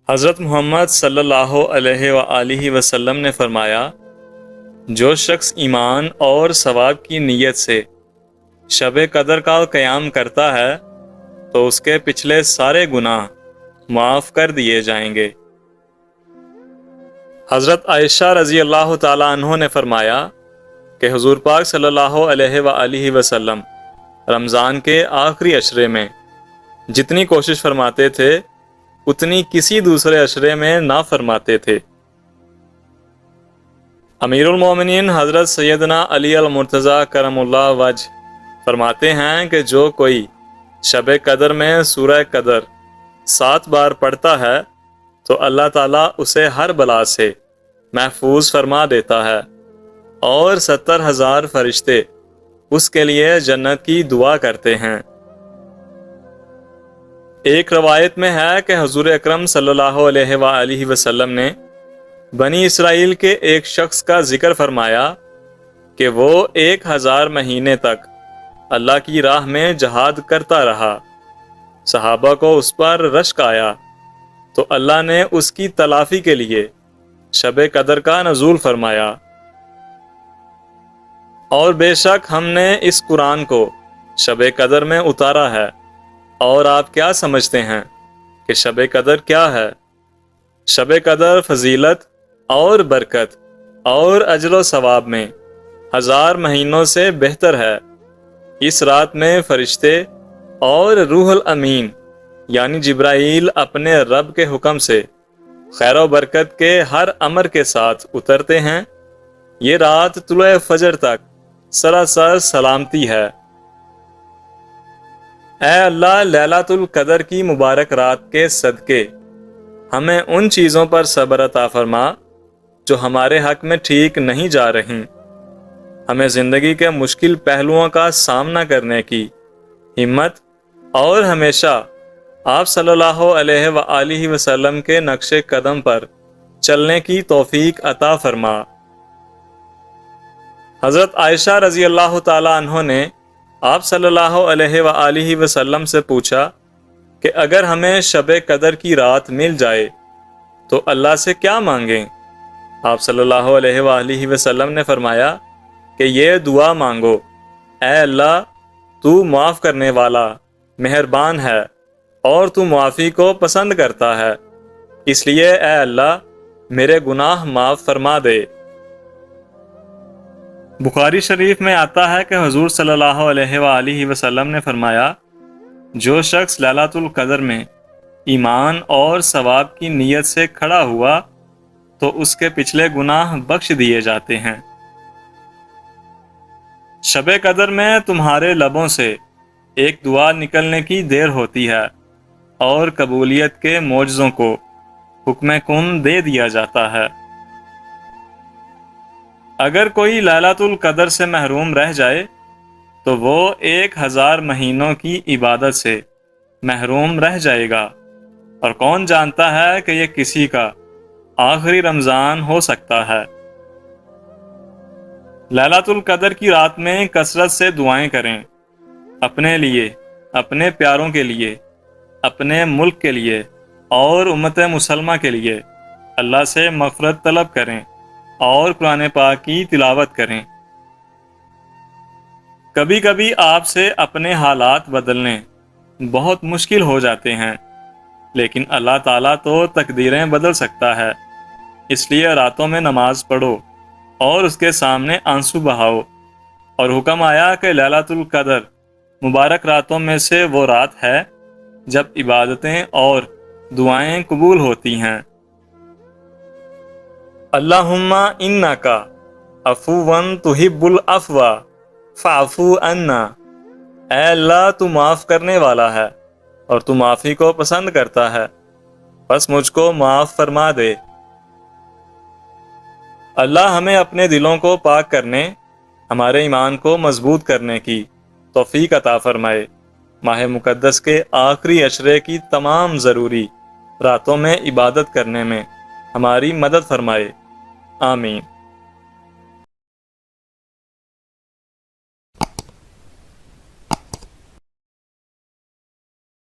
حضرت محمد صلی اللہ علیہ وآلہ وسلم نے فرمایا، جو شخص ایمان اور ثواب کی نیت سے شب قدر کا قیام کرتا ہے تو اس کے پچھلے سارے گناہ معاف کر دیے جائیں گے۔ حضرت عائشہ رضی اللہ تعالی عنہ نے فرمایا کہ حضور پاک صلی اللہ علیہ وآلہ وسلم رمضان کے آخری عشرے میں جتنی کوشش فرماتے تھے اتنی کسی دوسرے عشرے میں نہ فرماتے تھے۔ امیر المومنین حضرت سیدنا علی المرتضیٰ کرم اللہ وجہ فرماتے ہیں کہ جو کوئی شب قدر میں سورہ قدر 7 بار پڑھتا ہے تو اللہ تعالیٰ اسے ہر بلا سے محفوظ فرما دیتا ہے اور 70,000 فرشتے اس کے لیے جنت کی دعا کرتے ہیں۔ ایک روایت میں ہے کہ حضور اکرم صلی اللہ علیہ وآلہ وسلم نے بنی اسرائیل کے ایک شخص کا ذکر فرمایا کہ وہ 1000 مہینے تک اللہ کی راہ میں جہاد کرتا رہا۔ صحابہ کو اس پر رشک آیا تو اللہ نے اس کی تلافی کے لیے شب قدر کا نزول فرمایا۔ اور بے شک ہم نے اس قرآن کو شب قدر میں اتارا ہے، اور آپ کیا سمجھتے ہیں کہ شب قدر کیا ہے؟ شب قدر فضیلت اور برکت اور اجر و ثواب میں 1000 مہینوں سے بہتر ہے۔ اس رات میں فرشتے اور روح الامین یعنی جبرائیل اپنے رب کے حکم سے خیر و برکت کے ہر امر کے ساتھ اترتے ہیں۔ یہ رات طلوع فجر تک سراسر سلامتی ہے۔ اے اللہ، لیلۃ القدر کی مبارک رات کے صدقے ہمیں ان چیزوں پر صبر عطا فرما جو ہمارے حق میں ٹھیک نہیں جا رہیں۔ ہمیں زندگی کے مشکل پہلوؤں کا سامنا کرنے کی ہمت اور ہمیشہ آپ صلی اللہ علیہ وآلہ وسلم کے نقش قدم پر چلنے کی توفیق عطا فرما۔ حضرت عائشہ رضی اللہ تعالی عنہ نے آپ صلی اللہ علیہ وآلہ وسلم سے پوچھا کہ اگر ہمیں شب قدر کی رات مل جائے تو اللہ سے کیا مانگیں؟ آپ صلی اللہ علیہ وآلہ وسلم نے فرمایا کہ یہ دعا مانگو، اے اللہ تو معاف کرنے والا مہربان ہے اور تو معافی کو پسند کرتا ہے، اس لیے اے اللہ میرے گناہ معاف فرما دے۔ بخاری شریف میں آتا ہے کہ حضور صلی اللہ علیہ وآلہ وسلم نے فرمایا، جو شخص لیلۃ القدر میں ایمان اور ثواب کی نیت سے کھڑا ہوا تو اس کے پچھلے گناہ بخش دیے جاتے ہیں۔ شب قدر میں تمہارے لبوں سے ایک دعا نکلنے کی دیر ہوتی ہے اور قبولیت کے معجزوں کو حکم کن دے دیا جاتا ہے۔ اگر کوئی لیلۃ القدر سے محروم رہ جائے تو وہ 1000 مہینوں کی عبادت سے محروم رہ جائے گا، اور کون جانتا ہے کہ یہ کسی کا آخری رمضان ہو سکتا ہے۔ لیلۃ القدر کی رات میں کثرت سے دعائیں کریں، اپنے لیے، اپنے پیاروں کے لیے، اپنے ملک کے لیے اور امت مسلمہ کے لیے اللہ سے مغفرت طلب کریں اور قرآن پاک کی تلاوت کریں۔ کبھی کبھی آپ سے اپنے حالات بدلنے بہت مشکل ہو جاتے ہیں، لیکن اللہ تعالیٰ تو تقدیریں بدل سکتا ہے، اس لیے راتوں میں نماز پڑھو اور اس کے سامنے آنسو بہاؤ۔ اور حکم آیا کہ لیلۃ القدر مبارک راتوں میں سے وہ رات ہے جب عبادتیں اور دعائیں قبول ہوتی ہیں۔ اللہم انکا عفو تحب العفو فاعف عنا، اے اللہ تو معاف کرنے والا ہے اور تو معافی کو پسند کرتا ہے، بس مجھ کو معاف فرما دے۔ اللہ ہمیں اپنے دلوں کو پاک کرنے، ہمارے ایمان کو مضبوط کرنے کی توفیق عطا فرمائے۔ ماہ مقدس کے آخری عشرے کی تمام ضروری راتوں میں عبادت کرنے میں ہماری مدد فرمائے، آمین۔